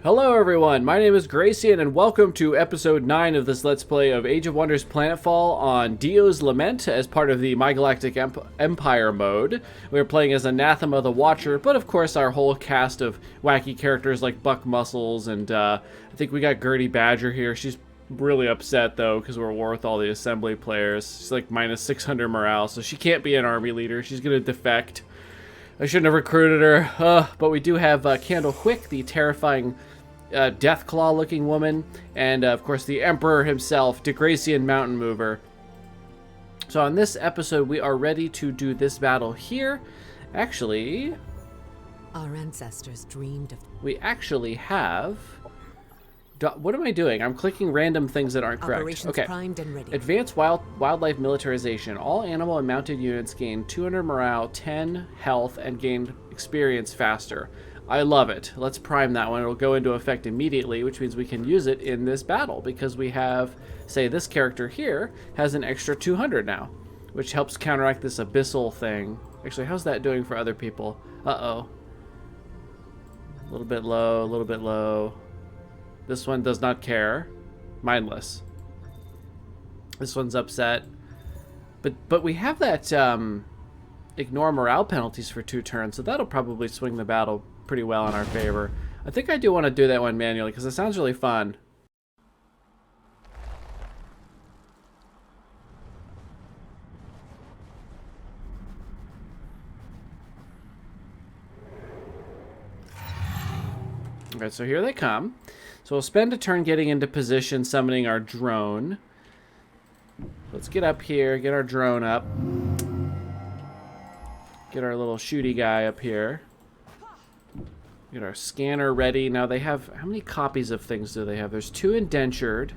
Hello everyone, my name is Gracian and welcome to episode 9 of this Let's Play of Age of Wonders Planetfall on Dio's Lament as part of the My Galactic Empire mode. We're playing as Anathema the Watcher, but of course our whole cast of wacky characters like Buck Muscles and I think we got Gertie Badger here. She's really upset though because we're at war with all the assembly players. She's like minus 600 morale, so she can't be an army leader. She's gonna defect. I shouldn't have recruited her, but we do have Candle Quick, the terrifying Deathclaw looking woman, and of course the Emperor himself, Degracian Mountain Mover. So on this episode we are ready to do this battle here. Actually, our ancestors dreamed of... we actually have... What am I doing? I'm clicking random things that aren't correct. Operations okay. primed and ready. Advanced wildlife militarization. All animal and mounted units gain 200 morale, 10 health, and gain experience faster. I love it. Let's prime that one. It'll go into effect immediately, which means we can use it in this battle because we have, say, this character here has an extra 200 now, which helps counteract this abyssal thing. Actually, how's that doing for other people? Uh-oh. A little bit low, a little bit low. This one does not care. Mindless. This one's upset. But we have that ignore morale penalties for 2 turns, so that'll probably swing the battle pretty well in our favor. I think I do want to do that one manually because it sounds really fun. Okay, so here they come. So we'll spend a turn getting into position, summoning our drone. Let's get up here, get our drone up. Get our little shooty guy up here. Get our scanner ready. Now they have, how many copies of things do they have? There's 2 indentured.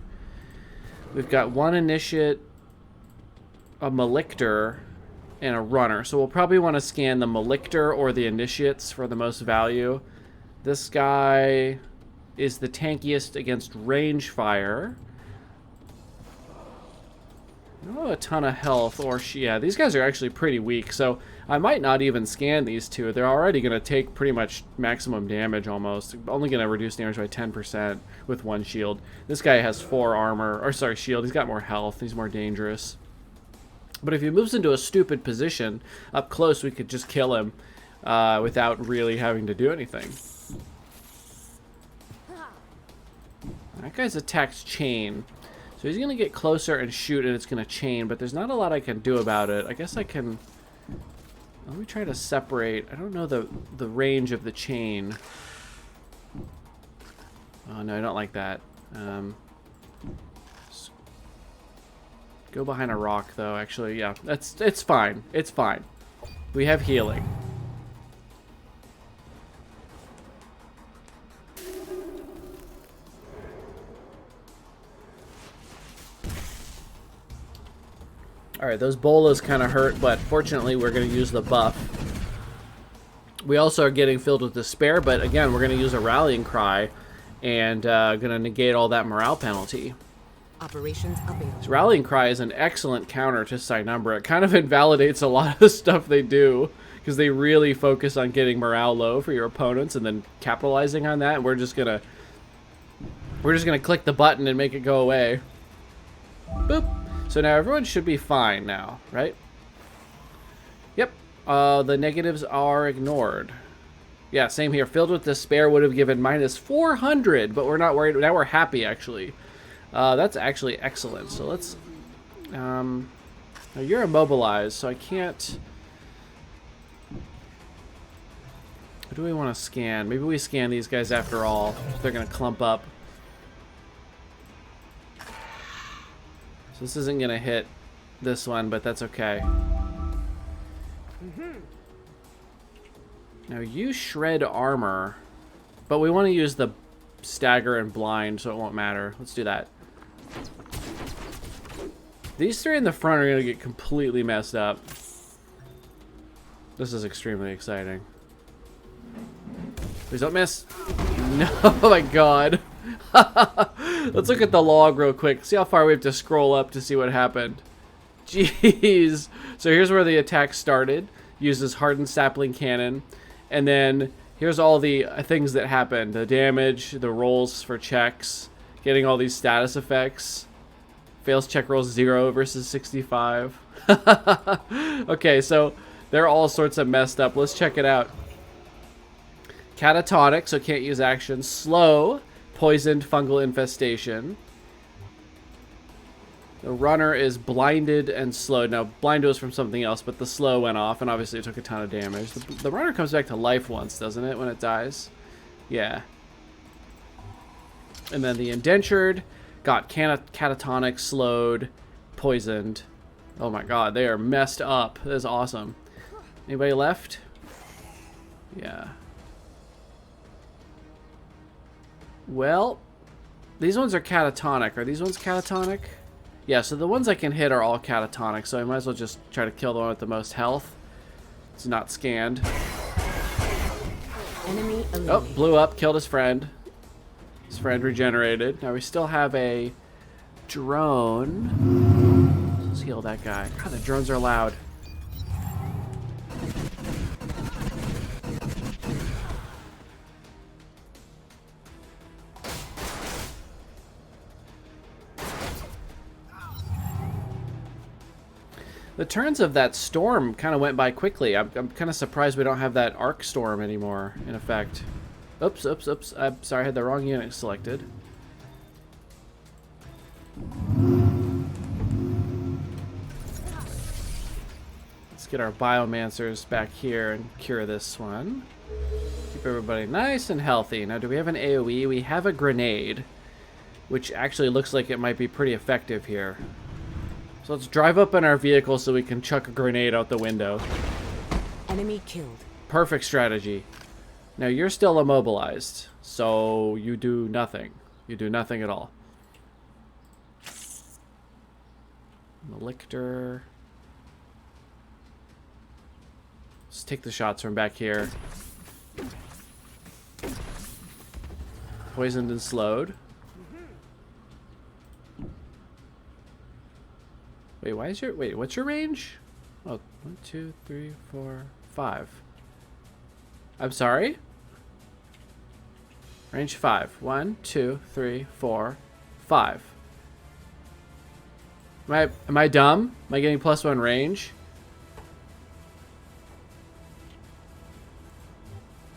We've got 1 initiate, a malictor, and a runner. So we'll probably want to scan the malictor or the initiates for the most value. This guy is the tankiest against range fire. Oh, a ton of health, or yeah, these guys are actually pretty weak, so I might not even scan these 2. They're already going to take pretty much maximum damage almost. Only going to reduce damage by 10% with 1 shield. This guy has 4 armor, or sorry, shield. He's got more health. He's more dangerous. But if he moves into a stupid position up close, we could just kill him without really having to do anything. That guy's attack's chain. So he's going to get closer and shoot, and it's going to chain, but there's not a lot I can do about it. I guess I can... Let me try to separate. I don't know the range of the chain. Oh, no, I don't like that. Go behind a rock, though, actually. Yeah, it's fine. It's fine. We have healing. Alright, those bolas kind of hurt, but fortunately we're going to use the buff. We also are getting filled with despair, but again, we're going to use a rallying cry and going to negate all that morale penalty. Operations available. This rallying cry is an excellent counter to Cynumbra. It kind of invalidates a lot of the stuff they do because they really focus on getting morale low for your opponents and then capitalizing on that. And we're just gonna click the button and make it go away. Boop. So now everyone should be fine now, right? Yep. The negatives are ignored. Yeah, same here. Filled with despair would have given minus 400, but we're not worried. Now we're happy, actually. That's actually excellent. So let's... now you're immobilized, so I can't... What do we want to scan? Maybe we scan these guys after all. They're going to clump up. This isn't gonna hit this one, but that's okay. Now you shred armor, but we want to use the stagger and blind, so it won't matter. Let's do that. These 3 in the front are gonna get completely messed up. This is extremely exciting. Please don't miss. No, oh my god. Let's look at the log real quick. See how far we have to scroll up to see what happened. Jeez. So here's where the attack started. Uses hardened sapling cannon. And then Here's all the things that happened. The damage, the rolls for checks, getting all these status effects. Fails check rolls 0 versus 65. Okay, so they're all sorts of messed up. Let's check it out. Catatonic, so can't use action. Slow, poisoned fungal infestation. The runner is blinded and slowed. Now, blinded was from something else, but the slow went off, and obviously it took a ton of damage. The runner comes back to life once, doesn't it, when it dies? Yeah. And then the indentured got catatonic, slowed, poisoned. Oh my god, they are messed up. That is awesome. Anybody left? Yeah. Well, these ones are catatonic. Are these ones catatonic? Yeah, so the ones I can hit are all catatonic, so I might as well just try to kill the one with the most health. It's not scanned. Enemy eliminated. Oh, blew up, killed his friend. His friend regenerated. Now we still have a drone. Let's heal that guy. God, the drones are loud. The turns of that storm kind of went by quickly. I'm kind of surprised we don't have that arc storm anymore in effect. Oops, oops, oops. I'm sorry, I had the wrong unit selected. Let's get our biomancers back here and cure this one. Keep everybody nice and healthy. Now, do we have an AoE? We have a grenade, which actually looks like it might be pretty effective here. So let's drive up in our vehicle so we can chuck a grenade out the window. Enemy killed. Perfect strategy. Now you're still immobilized, so you do nothing. You do nothing at all. Malictor. Let's take the shots from back here. Poisoned and slowed. Wait, why is your... Wait, what's your range? Oh, 1, 2, 3, 4, 5. I'm sorry? Range 5. 1, 2, 3, 4, 5. Am I dumb? Am I getting +1 range?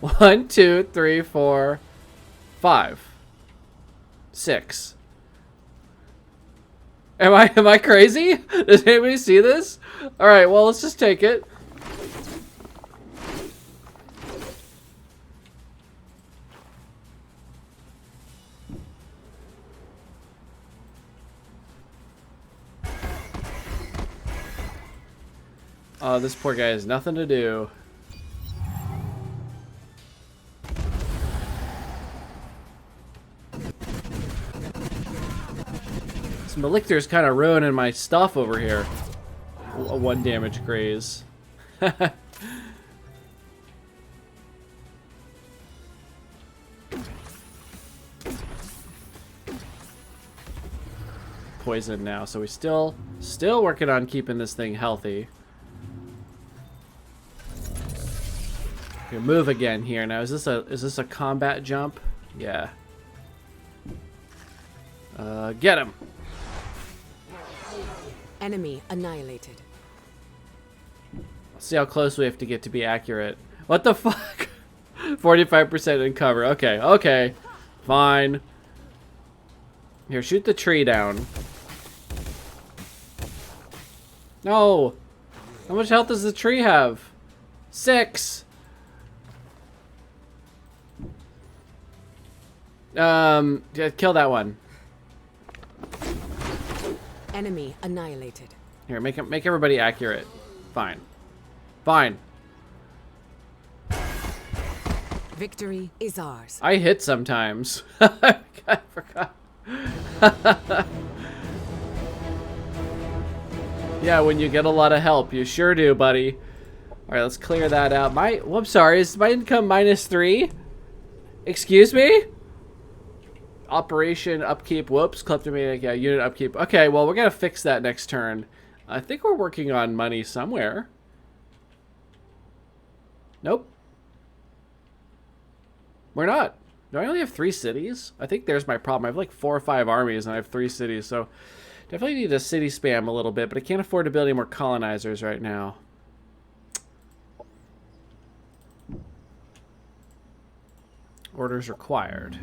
1, 2, 3, 4, 5. 6. Am I crazy? Does anybody see this? Alright, well, let's just take it. Oh, this poor guy has nothing to do. This Malictor's kind of ruining my stuff over here. A 1 damage graze. Poison now, so we still working on keeping this thing healthy. Okay, move again here. Now is this a combat jump? Yeah. Get him. Enemy annihilated. Let's see how close we have to get to be accurate. What the fuck? 45% in cover. Okay, okay. Fine. Here, shoot the tree down. No! How much health does the tree have? 6! Yeah, kill that one. Enemy annihilated. Here, make everybody accurate. Fine. Fine. Victory is ours. I hit sometimes. I forgot. Yeah, when you get a lot of help, you sure do, buddy. All right, let's clear that out. Well, I'm sorry, is my income -3? Excuse me? Operation upkeep. Whoops, kleptomaniac. Yeah, unit upkeep. Okay, well, we're gonna fix that next turn. I think we're working on money somewhere. Nope. We're not. Do I only have 3 cities? I think there's my problem. I have like 4 or 5 armies and I have 3 cities, so definitely need to city spam a little bit, but I can't afford to build any more colonizers right now. Orders required.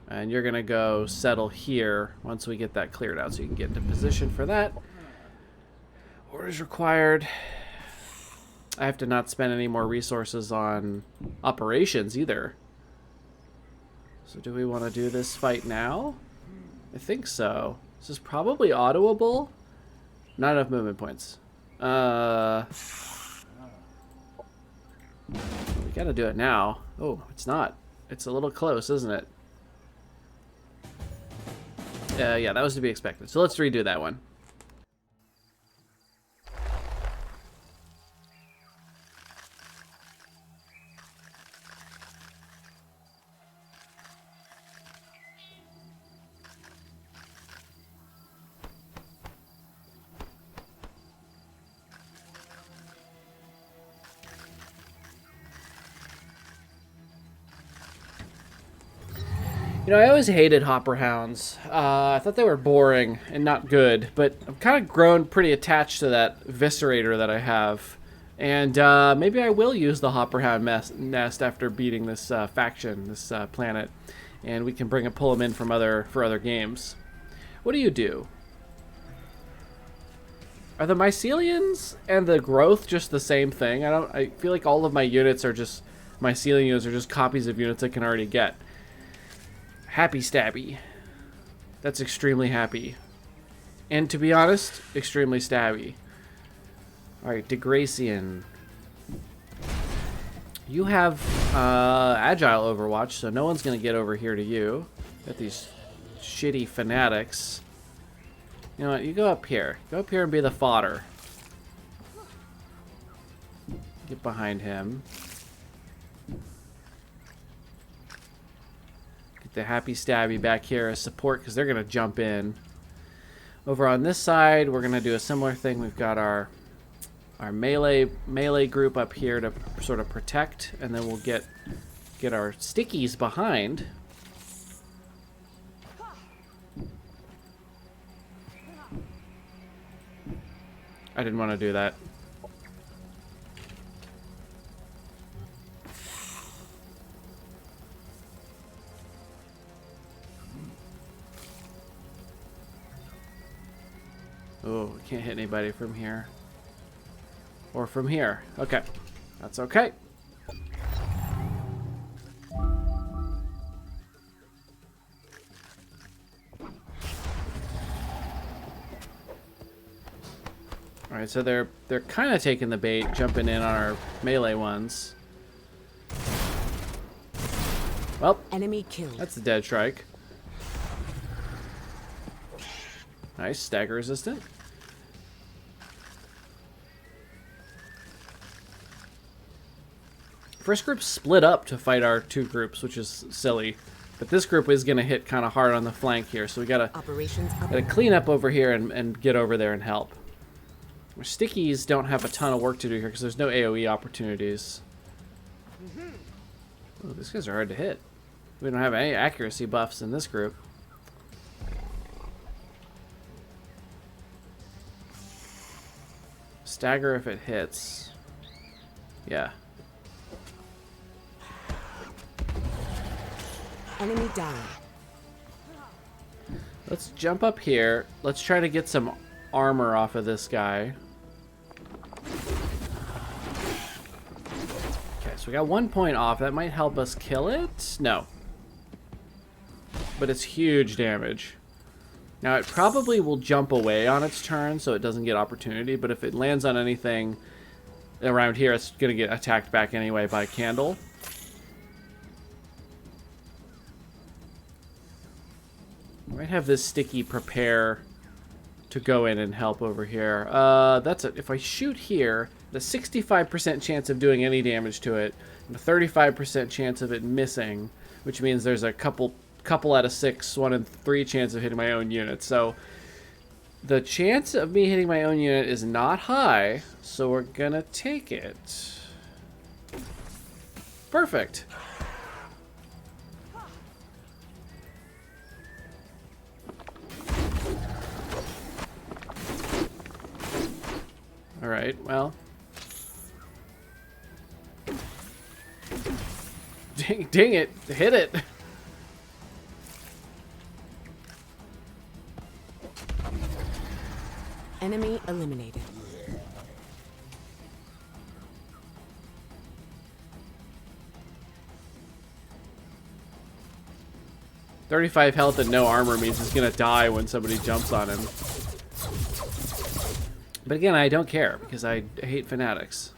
And you're gonna go settle here once we get that cleared out so you can get into position for that. Orders required. I have to not spend any more resources on operations either. So do we want to do this fight now? I think so. This is probably autoable. Not enough movement points. We gotta do it now. Oh, it's not. It's a little close, isn't it? Yeah, that was to be expected. So let's redo that one. You know, I always hated hopper hounds. I thought they were boring and not good, but I've kind of grown pretty attached to that viscerator that I have. And maybe I will use the hopper hound nest after beating this faction, this planet, and we can pull them in from for other games. What do you do? Are the mycelians and the growth just the same thing? I feel like all of my units are just mycelian units are just copies of units I can already get. Happy stabby. That's extremely happy. And to be honest, extremely stabby. Alright, Degracian. You have Agile Overwatch, so no one's going to get over here to you. Got these shitty fanatics. You know what, you go up here. Go up here and be the fodder. Get behind him. The happy stabby back here as support because they're going to jump in. Over on this side, we're going to do a similar thing. We've got our melee group up here to sort of protect, and then we'll get our stickies behind. I didn't want to do that. Oh, we can't hit anybody from here. Or from here. Okay. That's okay. Alright, so they're kind of taking the bait, jumping in on our melee ones. Well, enemy killed. That's a dead strike. Nice, stagger resistant. First group split up to fight our 2 groups, which is silly. But this group is going to hit kind of hard on the flank here, so we gotta clean up over here and get over there and help. Our stickies don't have a ton of work to do here because there's no AoE opportunities. Oh, these guys are hard to hit. We don't have any accuracy buffs in this group. Stagger if it hits. Yeah. Enemy down. Let's jump up here. Let's try to get some armor off of this guy. Okay, so we got 1 point off. That might help us kill it. No. But it's huge damage. Now, it probably will jump away on its turn, so it doesn't get opportunity. But if it lands on anything around here, it's going to get attacked back anyway by Candle. I might have this sticky prepare to go in and help over here. That's it. If I shoot here, the 65% chance of doing any damage to it, and a 35% chance of it missing, which means there's a couple out of 6, 1 in 3 chance of hitting my own unit. So the chance of me hitting my own unit is not high, so we're gonna take it. Perfect. Alright, well. Dang it. Hit it. Enemy eliminated. $35 health and no armor means he's gonna die when somebody jumps on him. But again, I don't care because I hate fanatics.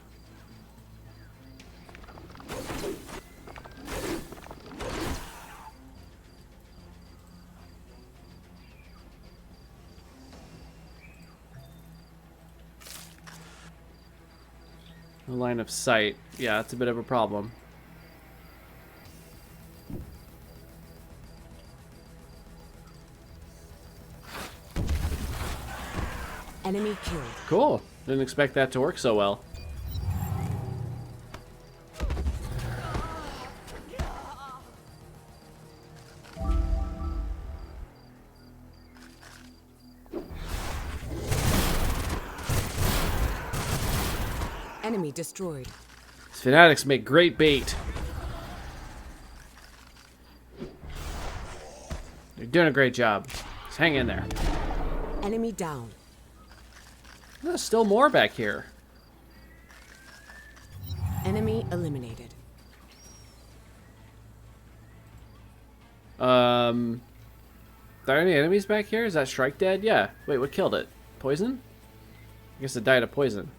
No line of sight. Yeah, it's a bit of a problem. Enemy killed. Cool. Didn't expect that to work so well. Enemy destroyed. These fanatics make great bait. You're doing a great job. Just hang in there. Enemy down. There's still more back here. Enemy eliminated. Are there any enemies back here? Is that Shrike dead? Yeah. Wait, what killed it? Poison? I guess it died of poison.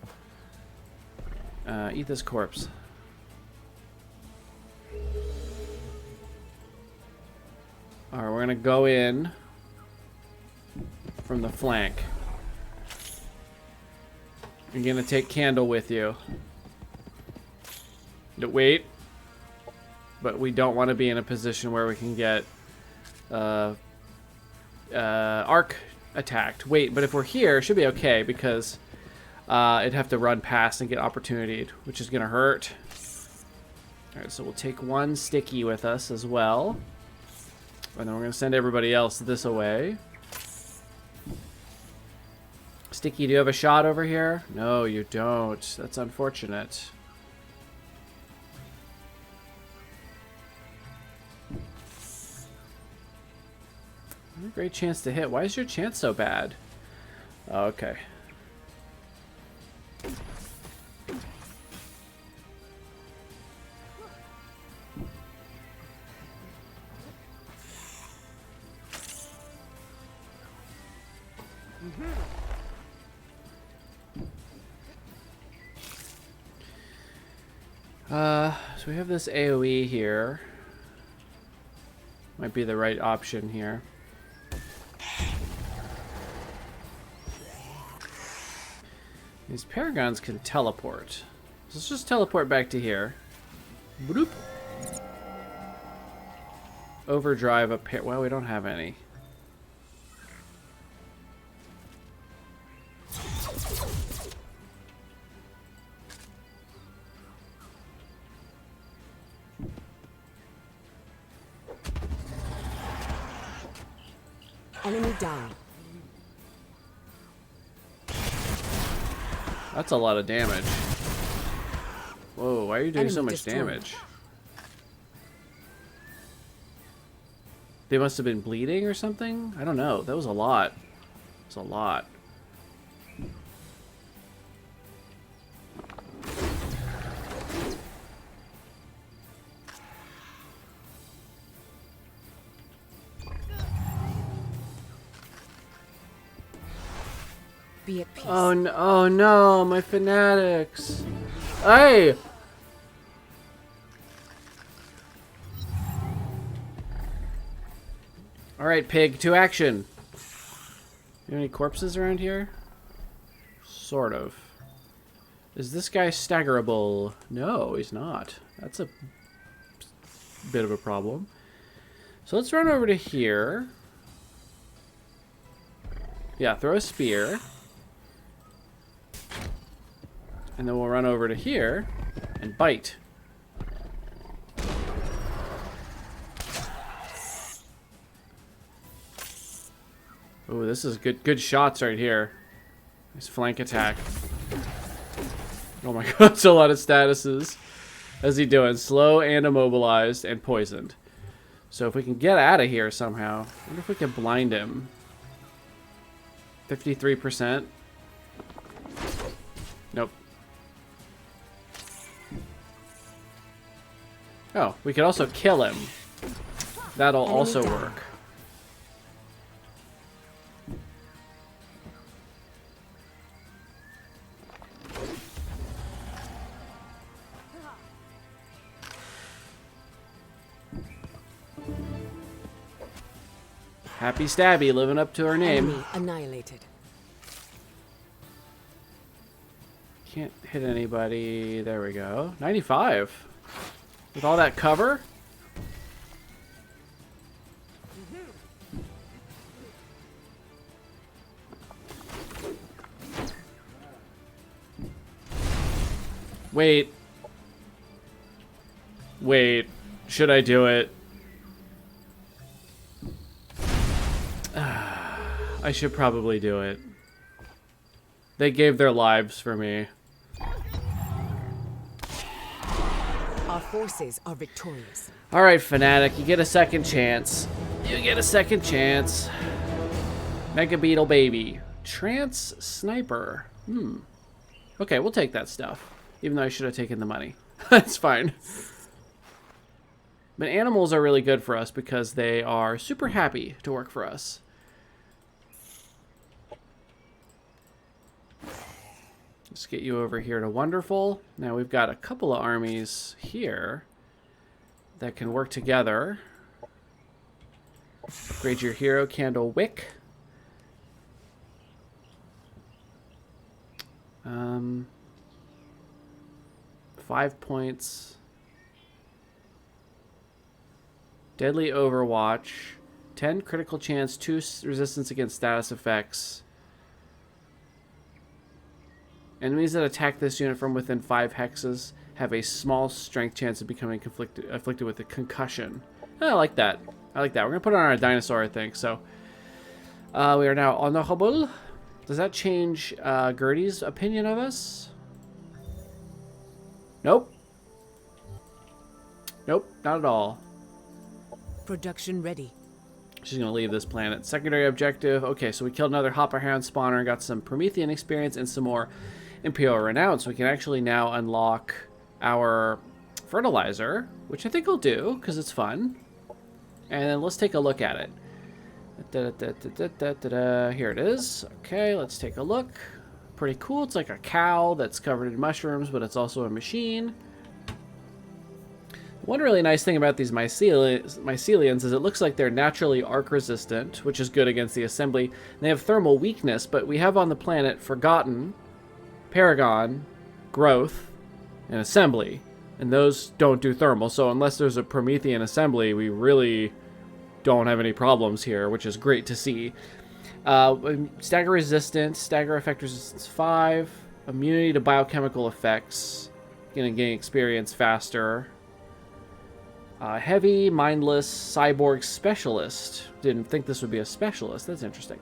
Eat this corpse. Alright, we're gonna go in from the flank. You're gonna take Candle with you. No, wait. But we don't want to be in a position where we can get arc attacked. Wait, but if we're here, it should be okay because it'd have to run past and get opportunity, which is gonna hurt. Alright, so we'll take one sticky with us as well. And then we're gonna send everybody else this away. Sticky, do you have a shot over here? No, you don't. That's unfortunate. What a great chance to hit. Why is your chance so bad? Oh, okay. So we have this AoE here. Might be the right option here. These paragons can teleport. So let's just teleport back to here. Bloop. Overdrive up here. Well, we don't have any. Enemy down. That's a lot of damage. Whoa, why are you doing Enemy so much destroyed. damage? They must have been bleeding or something? I don't know. That was a lot. It was a lot. Be at peace. Oh no, oh no, my fanatics. Hey! Alright, pig, to action. You have any corpses around here? Sort of. Is this guy staggerable? No, he's not. That's a bit of a problem. So let's run over to here. Yeah, throw a spear. And then we'll run over to here and bite. Oh, this is good shots right here. Nice flank attack. Oh my god, that's a lot of statuses. How's he doing? Slow and immobilized and poisoned. So if we can get out of here somehow, I wonder if we can blind him. 53%. Nope. Oh, we could also kill him. That'll also work. Happy Stabby, living up to her name. Enemy annihilated. Can't hit anybody. There we go. 95. With all that cover? Wait. Wait. Should I do it? I should probably do it. They gave their lives for me. Our forces are victorious. Alright, Fanatic, you get a second chance. You get a second chance. Mega Beetle Baby. Trance Sniper. Okay, we'll take that stuff. Even though I should have taken the money. That's fine. But animals are really good for us because they are super happy to work for us. Let's get you over here to Wonderful. Now we've got a couple of armies here that can work together. Upgrade your hero, Candle Wick. 5 points. Deadly Overwatch. 10 critical chance, 2 resistance against status effects. Enemies that attack this unit from within 5 hexes have a small strength chance of becoming afflicted with a concussion. I like that. I like that. We're going to put it on our dinosaur, I think. So, we are now honorable. Does that change Gertie's opinion of us? Nope. Nope, not at all. Production ready. She's going to leave this planet. Secondary objective. Okay, so we killed another Hopper Hound spawner and got some Promethean experience and some more Imperial Renown. So we can actually now unlock our fertilizer, which I think will do because it's fun. And then let's take a look at it. Here it is. Okay, let's take a look. Pretty cool. It's like a cow that's covered in mushrooms, but it's also a machine. One really nice thing about these mycelians is it looks like they're naturally arc resistant, which is good against the assembly. They have thermal weakness, but we have on the planet Forgotten, Paragon, Growth, and Assembly. And those don't do thermal, so unless there's a Promethean assembly, we really don't have any problems here, which is great to see. Stagger resistant, stagger effect resistance 5, immunity to biochemical effects, gonna gain experience faster. Heavy, mindless, cyborg specialist. Didn't think this would be a specialist. That's interesting.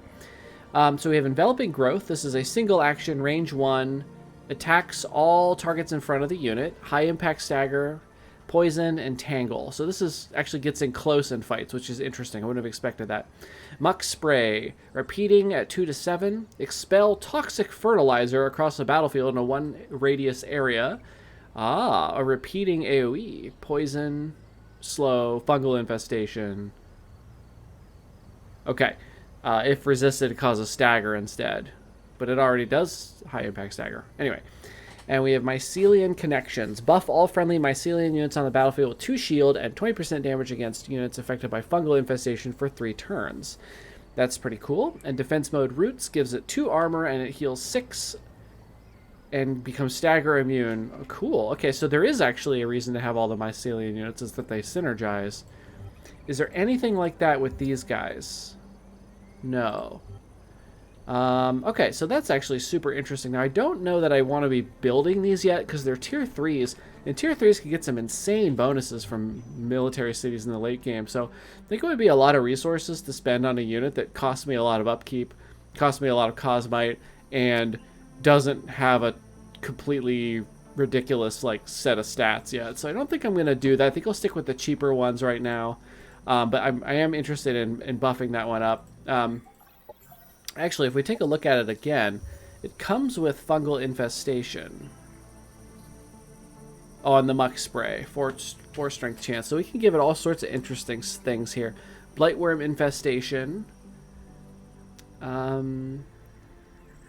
So we have enveloping growth. This is a single action, range 1, attacks all targets in front of the unit. High impact stagger, poison, and tangle. So this is actually gets in close in fights, which is interesting. I wouldn't have expected that. Muck spray, repeating at 2 to 7. Expel toxic fertilizer across the battlefield in a 1 radius area. A repeating AoE. Poison, slow, fungal infestation. Okay. If resisted, it causes stagger instead. But it already does high impact stagger. Anyway. And we have Mycelian Connections. Buff all friendly Mycelian units on the battlefield with 2 shield and 20% damage against units affected by fungal infestation for 3 turns. That's pretty cool. And Defense Mode Roots gives it 2 armor and it heals 6 and becomes stagger immune. Oh, cool. Okay, so there is actually a reason to have all the Mycelian units, is that they synergize. Is there anything like that with these guys? No. Okay, so that's actually super interesting. Now, I don't know that I want to be building these yet because they're tier 3s, and tier 3s can get some insane bonuses from military cities in the late game. So I think it would be a lot of resources to spend on a unit that costs me a lot of upkeep, costs me a lot of Cosmite, and doesn't have a completely ridiculous like set of stats yet, so I don't think I'm gonna do that. I think I'll stick with the cheaper ones right now, but I am interested in buffing that one up. Actually, if we take a look at it again, it comes with fungal infestation. Oh, and the muck spray, 4 strength chance, so we can give it all sorts of interesting things here. Blightworm infestation. A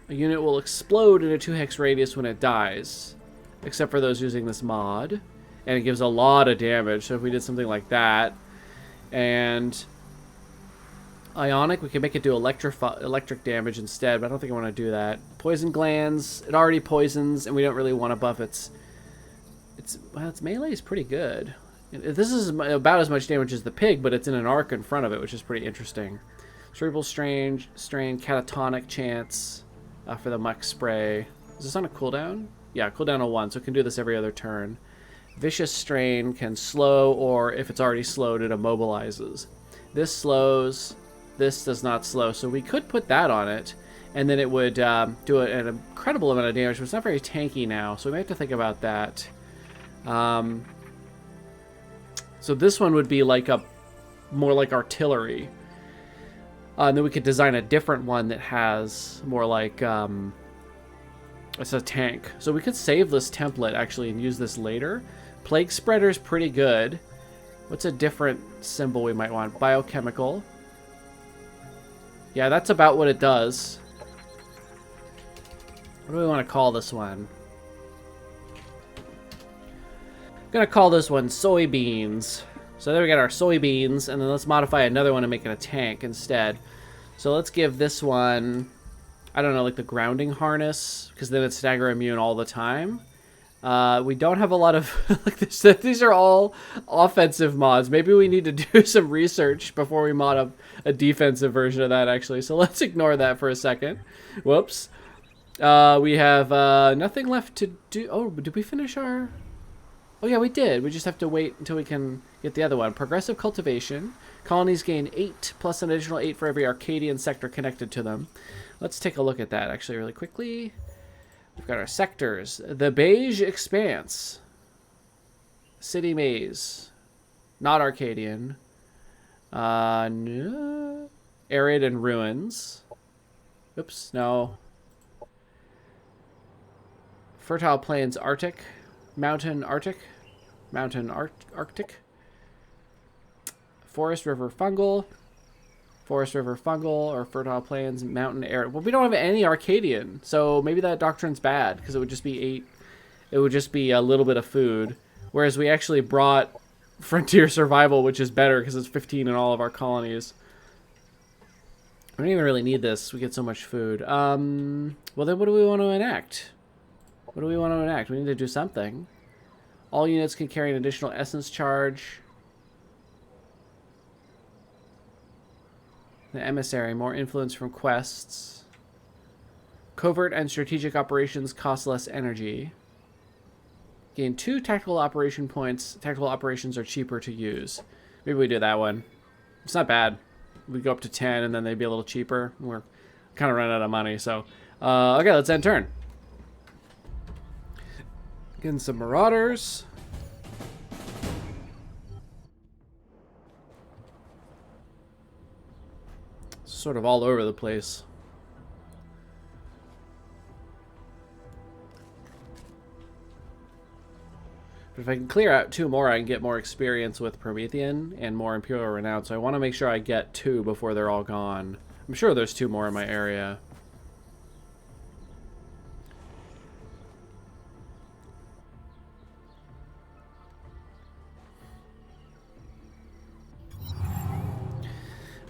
unit will explode in a 2-hex radius when it dies, except for those using this mod, and it gives a lot of damage. So if we did something like that, and ionic, we can make it do electric damage instead, but I don't think I want to do that. Poison glands, it already poisons, and we don't really want to buff its melee is pretty good. This is about as much damage as the pig, but it's in an arc in front of it, which is pretty interesting. Cerebral strain, catatonic chance for the muck spray. Is this on a cooldown? Yeah, cooldown of 1, so it can do this every other turn. Vicious strain can slow, or if it's already slowed, it immobilizes. This slows. This does not slow, so we could put that on it, and then it would do an incredible amount of damage, but it's not very tanky now, so we may have to think about that. So this one would be like more like artillery. And then we could design a different one that has more like it's a tank. So we could save this template actually and use this later. Plague spreader is pretty good. What's a different symbol we might want? Biochemical. Yeah, that's about what it does. What do we want to call this one? I'm gonna call this one soybeans. So there we got our soybeans, and then let's modify another one and make it a tank instead. So let's give this one, I don't know, like the grounding harness, because then it's stagger immune all the time. We don't have a lot of like this. These are all offensive mods. Maybe we need to do some research before we mod a defensive version of that, actually. So let's ignore that for a second. Whoops. We have nothing left to do. Oh, did we finish our... Oh yeah, we did. We just have to wait until we can get the other one. Progressive cultivation. Colonies gain 8 plus an additional 8 for every Arcadian sector connected to them. Let's take a look at that actually really quickly. We've got our sectors. The Beige Expanse. City Maze. Not Arcadian. No. Arid and Ruins. Oops, no. Fertile Plains Arctic. Mountain Arctic. Forest River Fungal. Forest River Fungal or Fertile Plains Mountain Arid. Well, we don't have any Arcadian, so maybe that doctrine's bad because it would just be 8. It would just be a little bit of food, whereas we actually brought Frontier Survival, which is better because it's 15 in all of our colonies. We don't even really need this. We get so much food. Well, then what do we want to enact? What do we want to enact? We need to do something. All units can carry an additional essence charge. The emissary, more influence from quests. Covert and strategic operations cost less energy. Gain 2 tactical operation points. Tactical operations are cheaper to use. Maybe we do that one. It's not bad. We go up to 10 and then they'd be a little cheaper. We're kind of running out of money, so okay, let's end turn. Getting some Marauders. Sort of all over the place. But if I can clear out 2 more, I can get more experience with Promethean and more Imperial Renown. So I want to make sure I get 2 before they're all gone. I'm sure there's 2 more in my area.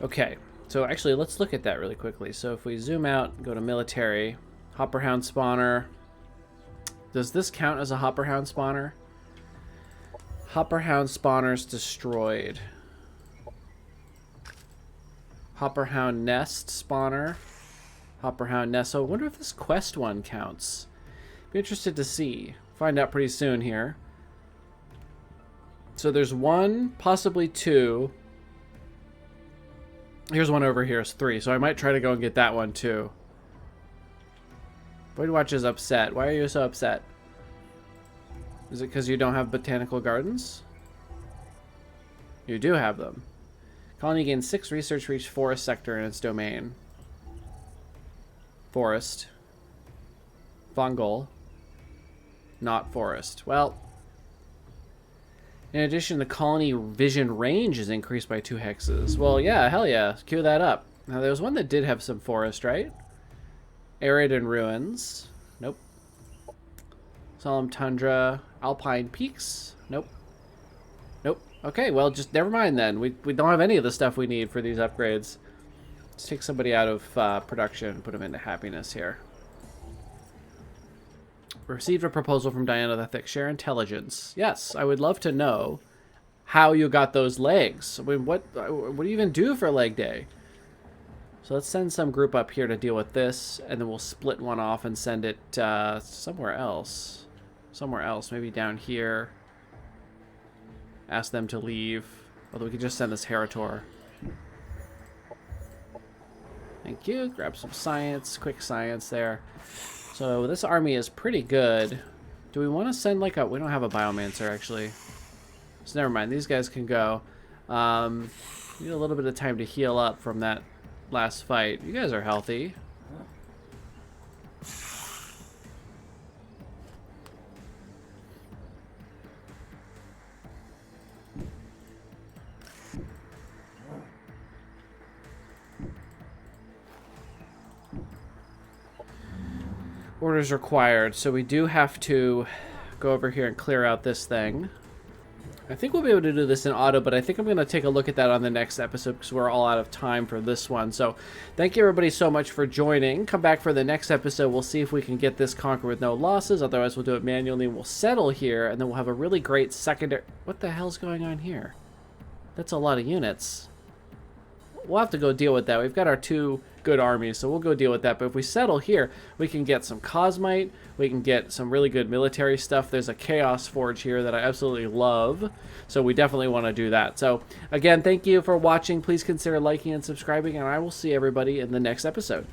Okay, so actually let's look at that really quickly. So if we zoom out, go to military, Hopperhound spawner. Does this count as a Hopperhound spawner? Hopperhound spawners destroyed. Hopperhound nest spawner. Hopperhound nest. So I wonder if this quest one counts. Be interested to see. Find out pretty soon here. So there's 1, possibly 2. Here's one over here. It's 3. So I might try to go and get that one too. Voidwatch is upset. Why are you so upset? Is it because you don't have botanical gardens? You do have them. Colony gains 6 research for each forest sector in its domain. Forest. Fungal. Not forest. Well, in addition, the colony vision range is increased by 2 hexes. Well, yeah, hell yeah. Cue that up. Now, there was one that did have some forest, right? Arid and ruins. Nope. Solemn tundra. Alpine peaks. Nope. Nope. Okay, well, just never mind then. We don't have any of the stuff we need for these upgrades. Let's take somebody out of production and put them into happiness here. Received a proposal from Diana the Thick. Share intelligence. Yes, I would love to know how you got those legs. I mean, what do you even do for leg day? So let's send some group up here to deal with this, and then we'll split one off and send it somewhere else. Somewhere else, maybe down here. Ask them to leave. Although we could just send this Herator. Thank you. Grab some science. Quick science there. So this army is pretty good. Do we want to send like a... We don't have a Biomancer, actually. So never mind. These guys can go. Need a little bit of time to heal up from that last fight. You guys are healthy. Orders required, so we do have to go over here and clear out this thing. I think we'll be able to do this in auto, but I think I'm going to take a look at that on the next episode because we're all out of time for this one. So thank you everybody so much for joining. Come back for the next episode. We'll see if we can get this conquered with no losses. Otherwise, we'll do it manually. We'll settle here, and then we'll have a really great secondary... What the hell's going on here? That's a lot of units. We'll have to go deal with that. We've got our 2 good armies, so we'll go deal with that. But if we settle here, we can get some Cosmite. We can get some really good military stuff. There's a Chaos Forge here that I absolutely love. So we definitely want to do that. So again, thank you for watching. Please consider liking and subscribing, and I will see everybody in the next episode.